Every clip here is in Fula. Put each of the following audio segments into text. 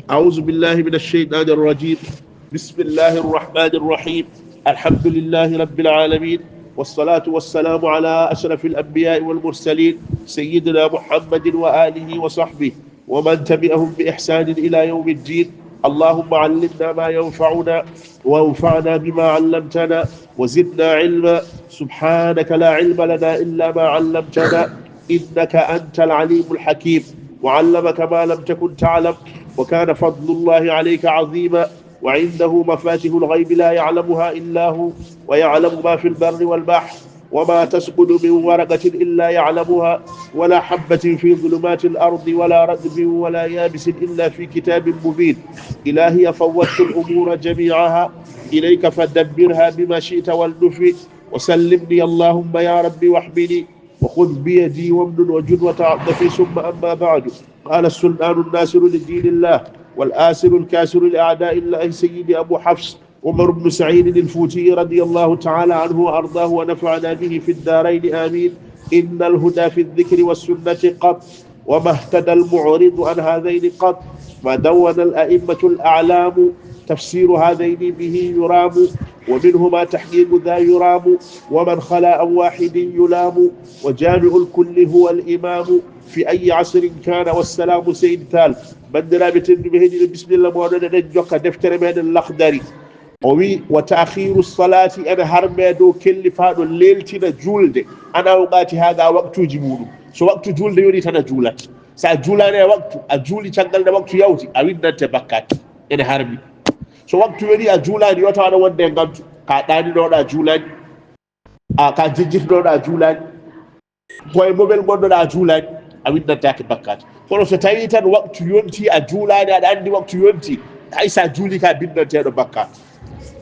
أعوذ بالله من الشيطان الرجيم. بسم الله الرحمن الرحيم. الحمد لله رب العالمين، والصلاة والسلام على أشرف الأنبياء والمرسلين سيدنا محمد وآله وصحبه ومن تبعهم بإحسان إلى يوم الدين. اللهم علمنا ما ينفعنا وانفعنا بما علمتنا وزدنا علما. سبحانك لا علم لنا إلا ما علمتنا إنك أنت العليم الحكيم. وعلمك ما لم تكن تعلم، وكان فضل الله عليك عظيما. وعنده مفاتيح الغيب لا يعلمها إلا هو، ويعلم ما في البر والبحر، وما تسقط من ورقة إلا يعلمها، ولا حبة في ظلمات الأرض ولا رطب ولا يابس إلا في كتاب مبين. إلهي فوضت الأمور جميعها إليك فدبرها بما شئت والنفي، وسلمني اللهم يا ربي واحمني، وخذ بيدي وامن وجد وتعطفي. ثم أما بعد، قال السلطان الناصر لدين الله والآسر الكاسر لأعداء الله سيدي أبو حفص عمر بن سعيد الفوتي رضي الله تعالى عنه وأرضاه ونفعنا به في الدارين آمين. إن الهدى في الذكر والسنة قط، وما اهتدى المعرض عن هذين قط. ما دون الأئمة الأعلام تفسير هذين به يرام، ومنهما تحقيق ذا يرام، ومن خلا عن واحد يلام. وجامع الكل هو الإمام في أي عصر كان، والسلام سيد تال. بندرا بتنبه بسم الله مولانا نجوك دفتر من الأخضر. وي وتأخير الصلاة أنا هرمدو كل فادو ليلتنا جولد أنا أوقات هذا وقت جمود. سو وقت جولد يوري تنا جولات سا جولانه وقت أجولي تنقل وقت يوتي أوين نتبكات أنا هرمي. So waktu woni a julani wata wada wonde ngamtu ka dani do da julani ka jejjit do da julani koy mobel gondo da julani a winda take bakkat. Kono so tawi tan waktu yonti a julani ada andi waktu yonti aysa juli ka bindante do bakkat.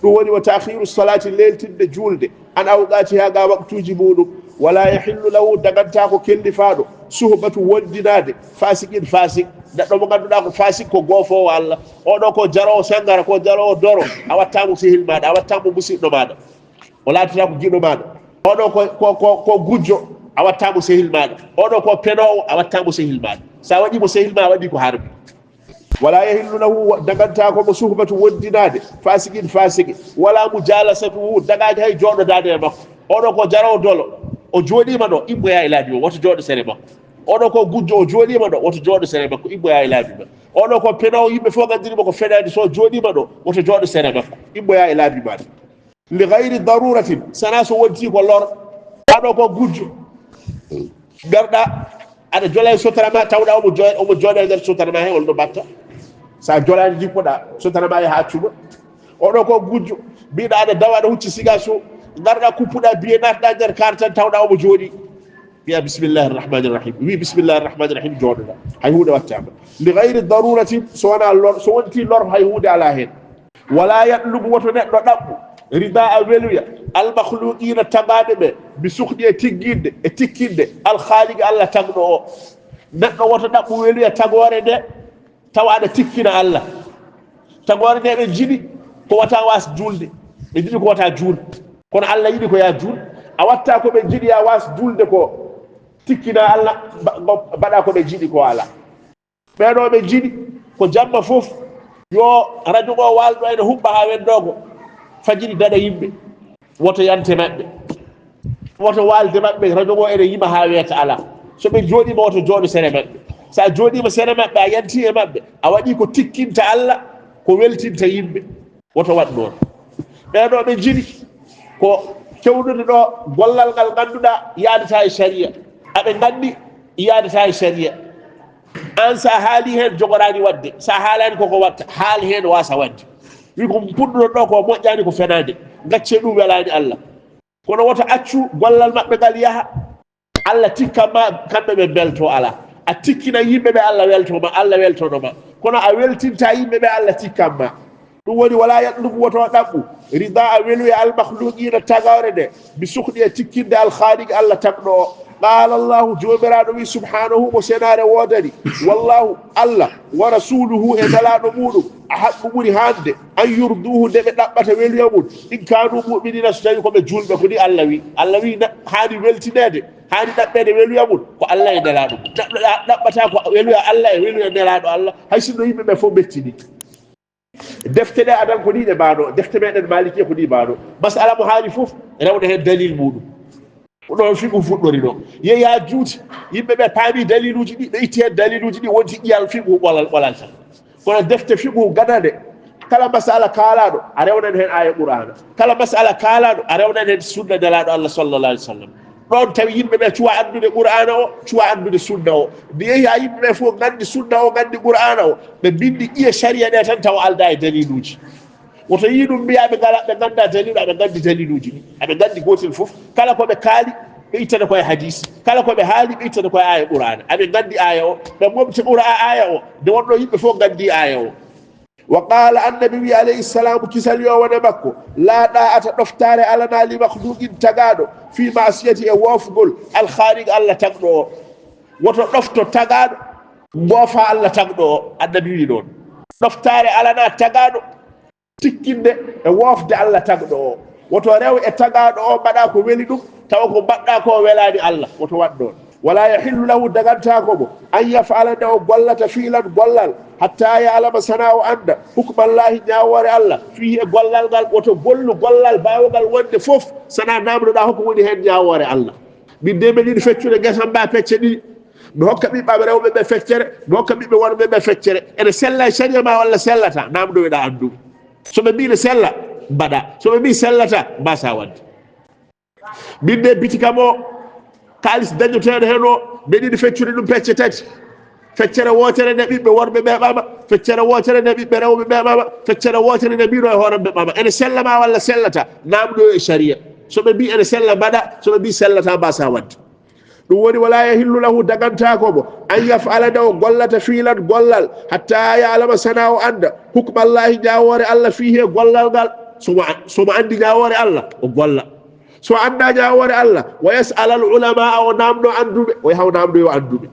Do woni wa ta'khiru salati leltinde julde an awqati ha ga waktuji mudum. wala yahillu lahu daganta ko kelli faado suhbatu wondinade fasikin fasik daddo mo ganduda ko fasik ko gofo walla odo ko jaro sangara ko jaro doro a wattamo sehil mada a wattamo musiddo mada wala tata ko gido mada odo ko gujjo a wattamo sehil mada odo ko penowo a wattamo sehil mada sa wadi mo sehil ma wadi ko harbi. wala yahillu lahu daganta ko suhbatu wondinade fasikin fasik wala mujalasatu dagaji hay jodo dade makko odo ko jaro dolo o joodima do imbo ya ilaabi mo woto joodo sere makko. odo ko gujjo o joodima do woto joodo sere makko imbo ya ilaabi ma. odo ko peno yimbe fo gandiri ko fedade so joodima do woto joodo sere makko imbo ya ilaabi ma. li ghayri daruratin sana so wonti ko lor odo ko gujjo garda ada jolay sotarama tawda o mo jooda der sotarama he wol do batta sa jolani jippoda sotarama ha cuba. odo ko gujjo biida ada dawada hucci siga so garda kupuda biye natda der kartan tawda o mo jodi biya bismillahir rahmanir rahim. wi bismillahir rahmanir rahim jododa hay hude wattama li ghayri darurati so wana lor so wonti lor hay hude ala hen. wala yatlubu woto neddo dabbu rida weluya al makhluqina tabade be bi sukhdi tigginde e tikkinde al khaliq Allah tagdo o. neddo woto dabbu weluya tagore de tawada tikkina Allah tagore de be jidi ko wata was julde be jidi ko wata julde. kono Allah yidi ko ya jul a watta ko be jidi ya was julde ko tikkina Allah bada ko be jidi ko ala be do be jidi ko jamma fof yo radio go waldo ene hubba ha weddogo fajiri dada yimbe woto yante mabbe woto walde mabbe radio go ene yima ha weta ala. so be jodi ma woto jodo sere mabbe sa jodi ma sere mabbe a yanti e mabbe a wadi ko tikkinta Allah ko weltinta yimbe woto wad non. be do be jidi ko kewdude do gollal gal ganduda yaadata e sharia abe gandi yaadata e sharia an sa haali hen jogorani wadde sa haalani koko watta haali hen wasa wadde wi ko puddo do ko mojjani ko fenade gacce dum welani Allah. kono woto accu gollal mabbe gal yaha Allah tikka ma kambe be belto ala a tikkina yimbe be Allah welto ma Allah welto do ma kono a weltinta yimbe be Allah tikka ma ɗum woni wala yatlubu woto ɗaɓɓu rida a welu e almakhluqina tagawre nde mi suhɗi e tikkinde alkhaliq allah tagɗo o qala llahu jomiraɗo wi subhanahu mo senare wodani wallahu allah wa rasuluhu e nalaɗo muɗum a haqqu ɓuuri hande an yurduhu nde ɓe ɗaɓɓata weluya mum in kanu muminina so tawi koɓe julɓe ko ni allah wi hani weltinede hani ɗaɓɓede weluya mum ko allah e nelaɗo ɗaɓɓata ko weluya allah e weluya nelaɗo allah hay sinno yimɓeɓe fof mettini defte ɗe adan ko ni ɗe mbaɗo defte meɗen maliki ko ni mbaɗo masala mo haali fof rewde hen dalil muɗum ɗon fiqhu fuɗɗori ɗo yeeya juuti yimɓeɓe paami daliluji ɗi ɓe itti hen daliluji ɗi wonti ƴiyal fiqhu ɓolal tan kono defte fiqhu ganande kala masala kaalaɗo a rewnan hen aya qur'ana kala masala kaalaɗo a rewnan hen sunna nelaɗo allah sallallah alih w sallam ɗon tawi yimɓeɓe cuwa andude qur'ana o cuwa andude sunna o nde yeehi ha yimɓeɓe fof gandi sunna o gandi qur'ana o ɓe bindi ƴiye sharia ɗe tan tawa alda e daliluji woto yi ɗum mbiya ɓe ganda dalilu aɓe gandi daliluji ɗi aɓe gandi gotel fof kala koɓe kaali ɓe ittata koye hadis kala koɓe haali ɓe ittata koye aya qur'ana aɓe gandi aya o ɓe momte aya o nde wonɗo yimɓe fof gandi aya o wa qala annabi wi alayhi salamu kisal yo wona makko la ɗa'ata ɗoftare alana li makhluqin tagaɗo fi masiyati e wofgol alkhaliq allah tagɗo o woto ɗofto tagaɗo mboofa allah tagɗo o annabi wi ɗon ɗoftare alana tagaɗo tikkinde e wofde allah tagɗo o woto rew e tagaɗo o mbaɗa ko weli ɗum tawa ko mbaɗɗa ko welani allah woto wat ɗon wala yahillu lahu dagantakomo an yafala nde o gollata fiilan gollal hatta yalama sana o anda hukmallahi ñawore allah fihi e gollal ngal woto gollu gollal bawogal wonde foof sana namdoɗa hoko woni hen ñawore allah min de meɗiɗi feccude guesam mba pecce ɗiɗi mi hokka ɓiɓɓaɓe rewɓe ɓe feccere mi hokka ɓiɓɓe wonɓe ɓe feccere ene sella e sharia ma walla sellata namdoɗa anduɓe soɓe mbi ne sella mbaɗa soɓe mbi sellata mbasa wadde min de biti kam o kalis dañoteɗo hen o meɗiɗi feccude ɗum pecce tati feccere wotere nde ɓiɓɓe worɓe ɓeɓama feccere wotere nde ɓiɓɓe rewɓe ɓeɓama feccere wotere nde mbino e hoorem ɓeɓama ene sellama walla sellata namɗo e sharia soɓe mbi ene sella mbaɗa soɓe mbi sellata mbasa wadde ɗum woni wala yahillu lahu dagantakomo an yafala nde o gollata fiilan gollal hatta yalama sana o anda hukmallahi ñawore allah fihi e gollal ngal somo andi ñawore allah o golla so anda ñawore allah wa yas'al al ulama o namɗo anduɓe o yahaw namɗo yo anduɓe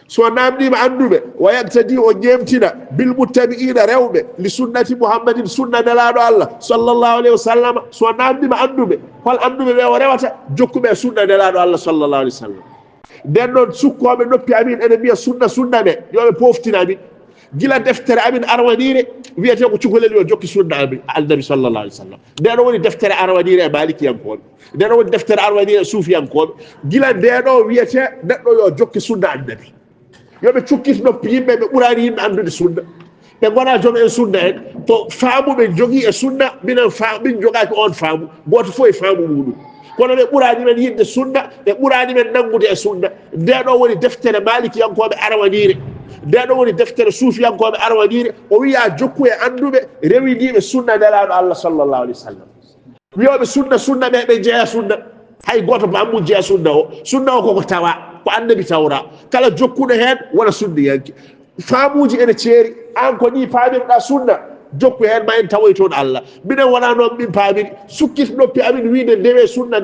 so namdima anduɓe wa yaktadi o ñemtina bil muttabi'ina rewɓe li sunnati muhammadin sunna nelaɗo allah sallllahu alayhi wa sallam so namdima anduɓe hol anduɓe ɓe o rewata jokkuɓe sunna nelaɗo allah sallllahu alayhi wa sallam nden noon sukkoɓe noppi amin ene mbiya sunna ɓe yoɓe poftina amin gila deftere amin arwanire wiyete ko cukalel yo jokki sunna amin annabi sallllahu alih w sallam ndeɗo woni deftere arwanire e malikiyankoɓe ndeɗo woni deftere arwanire e suufiyankoɓe gila ndeɗo wiyete neɗɗo yo jokki sunna annabi yoɓe cukkit noppi yimɓe ɓe ɓurani yimɓe andude sunna ɓe gona joom en sunna en to faamuɓe jogui e sunna min jogaki on faamu goto fof e faamu muɗum kono ɓe ɓurani men yidde sunna ɓe ɓurani men nangude e sunna ndeɗo woni deftere malikiyankoɓe arwanire ndeɗo woni deftere suufiyankoɓe arwanire o wiya jokku e anduɓe rewiniɓe sunna nelaɗo allah sallllahu alih w sallam wiyoɓe sunna ɓe jeeya sunna hay goto bammu jeeya sunna o koko tawa ko annabi tawra kala jokkuɗo hen wona sunniyanke faamuji ene ceeri an ko ni paamirɗa sunna jokku hen ma en tawoy toon allah minen wona noon min paamiri sukkit noppi amin wiide ndewe sunna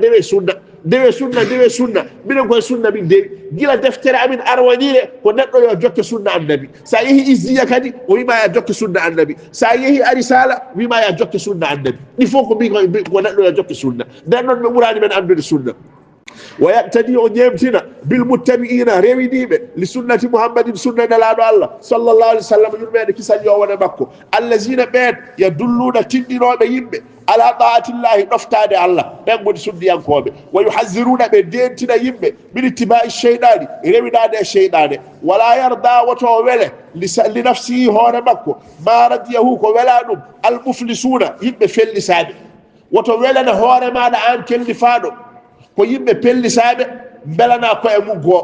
minen koye sunna min dewi gila deftere amin arwanire ko neɗɗo yo jokke sunna annabi sa yeehi isdiya kadi o wima ya jokke sunna annabi sa yeehi arisala wima ya jokke sunna annabi ɗi fof ko mbi ko neɗɗo yo jokke sunna nden noon ɓe ɓurani men andude sunna wa yaktadi o ñemtina bil muttabi'ina rewiniɓe li sunnati muhammadin sunna nelaɗo allah sallllahu alih w sallam yurmede kisal yo wona makko allazina ɓen yadulluna tinɗinoɓe yimɓe ala taatillahi ɗoftade allah ɓen goni sunniyankoɓe wa yuhaziruna ɓe dentina yimɓe min ittibai cheyɗani rewinade e cheyɗane wala yarda woto wele li nafsihi hoore makko ma radiyahu ko wela ɗum almuflisuna yimɓe fellisaɓe woto welane hoore maɗa an kellifaɗo ko yimɓe pellisaɓe belana koye mum goo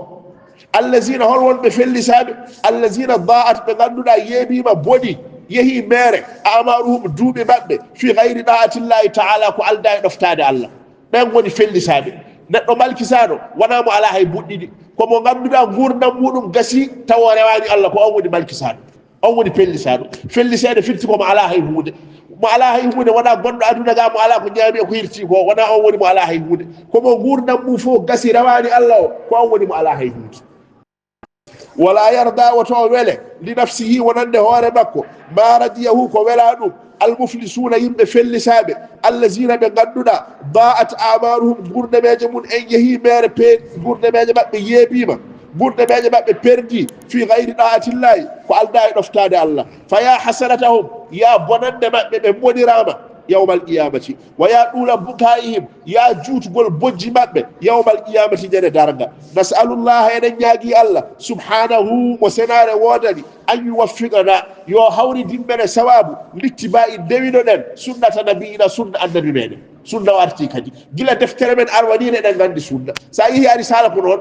allazina hol wonɓe fellisaɓe allazina da'at ɓe ganduɗa yeeɓima boni yeehi mere amaruhum duuɓi maɓɓe fi gayri da'atillahi taala ko alda e ɗoftade allah ɓen goni fellisaɓe neɗɗo malkisaɗo wonamo ala hay buɗɗiɗi komo ganduɗa gurdam muɗum gasi tawa rewani allah ko on woni malkisaɗo on woni pellisaɗo fellisede firti komo ala hay hunde mo ala hay hunde wona gonɗo aduna ga mo ala ko ñaami ko hirti ko wona on woni mo ala hay hunde komo gurdam mum fof gasi rawani Allah o ko on woni mo ala hay hunde wala yarda woto wele li nafsihi wonande hoore makko ma radiyahu ko wela ɗum almuflisuna yimɓe fellisaɓe allazina ɓe ganduɗa da'at amaruhum gurdemeje mum en yeehi mere gurdemeje maɓɓe yeebima gurdemeje maɓɓe perdi fi gayri ɗa'atillahi ko alda e ɗoftade Allah fa ya hasanatahum ya bonande maɓɓe ɓe bonirama yawmal qiyamati wa ya ɗula bukaihim ya juutugol bojji maɓɓe yawmal qiyamati jene darga nasalullaha eɗen ñaagui Allah subhanahu mo senare wodani an yuwaffiqana yo hawri dimbene sawabu littiba'i dewino ɗen sunnata nabiyina sunna annabi meɗen sunna o arti kadi gila deftere men arwanine eɗen gandi sunna sa yeehi a risala ko noon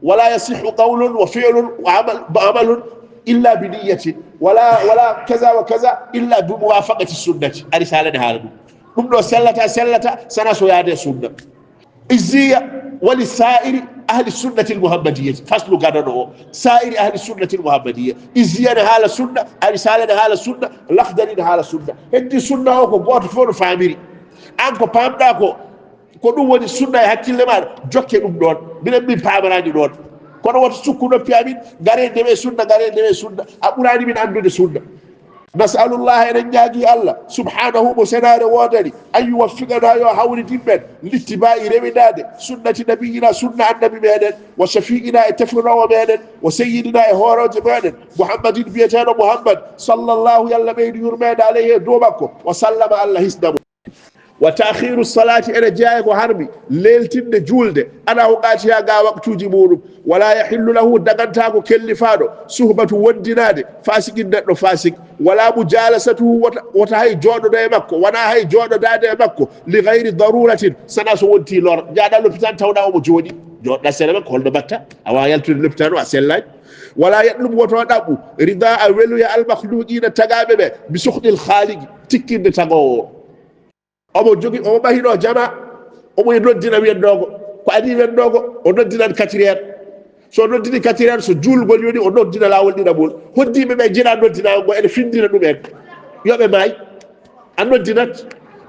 wala yasihu qawlun wa fi'lun wa amalun illa bi niyyatin wala kaza wa kaza illa bi muwafaqati sunnati ari salade haala ɗum ɗo sellata sana so yaade sunna izziya wali sa'iri ahli sunnati almuhammadiyya faslu gadano o sa'iri ahli sunnati almuhammadiyya izziya ne haala sunna ari salade haala sunna lafdani ne haala sunna heddi sunna o ko goto fof no famiri an ko pamɗa ko ɗum woni sunna e hakkille maɗa jokke ɗum ɗon minen min pamarani ɗon kono woto sukku noppi amin gare ndewe sunna a ɓurani min andude sunna nasalullah eɗen ñaagui Allah subhanahu mo senare wodani an yuwaffiqana yo hawridin men littiba'i rewidade sunnati nabiyina sunna annabi meɗen wa shafi'ina e tefnowo meɗen wa sayyidina e horoje meɗen muhammadin biyeteɗo muhammad sallllahu yallah ɓeydi yurmede alayhi e dow makko wa sallama Allah hisnamo wa ta'khiru salati ene jeeya ko harmi leltinde julde ana huqati ha ga waktuji muɗum wala yahillu lahu dagantako kellifaɗo suhbatu wondinade fasikin neɗɗo fasik wala mujalasatuhu wota hay joɗoɗo e makko wona hay joɗodade e makko li gayri daruratin sana so wonti lor jaaɗa l'hôpital tawɗa omo jooɗi joɗɗa sene makko holno batta awa yaltude l'hôpital o a sellaji wala yaɗlum woto ɗaɓɓu rida a weluya almakhluqina tagaɓe ɓe bi suhdil khaliqi tikkinde tagowo omo jogi omo ɓahiɗo jama omo e noddina wendogo ko adi wendogo o noddinan 4 heures so noddini 4 heures so julgol yoni o noddina lawol ɗiɗaɓol hoddiɓe ɓe jiiɗa noddinago ngo ene findina ɗumen yoɓe maayi a noddinat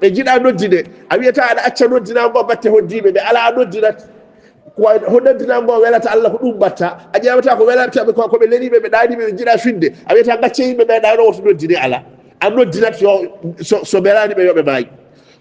ɓe jiiɗa noddine a wiyata aɗa acca noddinago batte hoddiɓe ɓe ala a noddinat ko noddinago welata Allah ko ɗum batta a ƴewata ko welataɓe koɓe leliɓe ɓe ɗaniɓe ɓe jiiɗa finde a wiyata gacce yimɓe ɓe ɗano woto noddine ala a noddinat so belaniɓe yoɓe maayi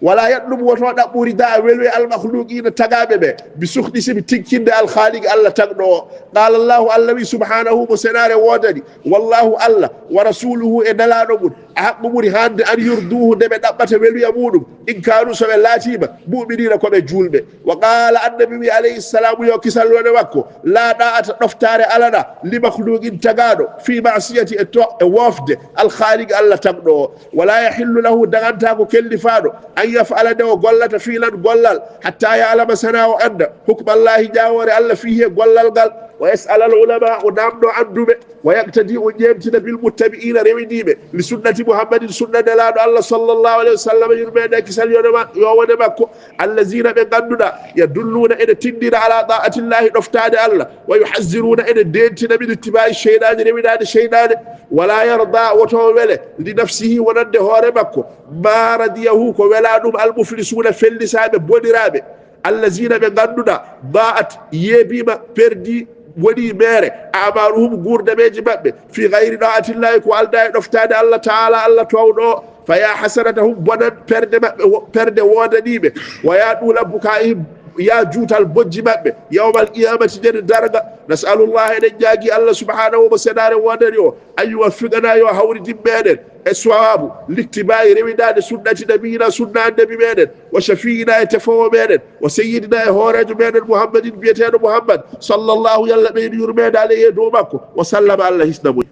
wala yaɗɗum woto ɗaɓɓuri da welwe almakhluqina tagaɓe ɓe bi suhdi sibi tikkinde alkhaliqi Allah tagɗo o qala llahu Allah wi subhanahu mo senare wodani wallahu Allah wa rasuluhu e nelaɗo mum a haqqu ɓuuri hande an yurduhu nde ɓe ɗaɓɓata welwiya muɗum in kanu soɓe laatima muminina koɓe julɓe wa qala annabi wi alayhi salamu yo kisallone makko la ɗa'ata ɗoftare alana li makhluqin tagaɗo fi masiyati e wofde alkhaliqi Allah tagɗo o wala yahillu lahu dagantako kellifaɗo an yaf'ala de o gollata fiilan gollal hatta ya'lama sana o anda hukmallahi jawore Allah fihi gollal ngal wa yas'ala al ulama o namdo anduɓe wa yaqtadi o ƴemtina bil muttabi'ina rewiniɓe li sunnati muhammadin sunna nelaɗo Allah sallllahu alayhi wa sallam yurmede kisal yowone makko allazina ɓe ganduɗa yadulluna ene tindina ala ta'atillahi ɗoftade Allah wa yuhazziruna ene dentina min ittiba'i cheynade rewinade cheynade wala yarda woto wele li nafsihi wonande hoore makko ma radiyahu ko wela ɗum almuflisuna fellisaɓe boniraɓe allazina ɓe ganduɗa da'at yeebima perdi woni mere amaruhum gurdameji maɓɓe fi gayri da'atillahi ko alda e ɗoftade Allah taala Allah towɗo fa ya hasanatahum bonan perde maɓɓe perde wodaniɓe wa ya ɗula bukaihim ya juutal bojji maɓɓe yawmal qiyamati jene darga nasalullah eɗen jaagui Allah subhanahu wa senare wodani o an yuwaffiqana yo hawridin meɗen e sawabu littibayi rewidade sunnati nabiyina sunna annabi meɗen wa shafi'ina e tefowo meɗen wa sayyidina e hoorejo meɗen muhammadin biyeteɗo muhammad sallllahu yallah ɓeydi yurmede alayhi e dow makko wa sallama Allah hisna mum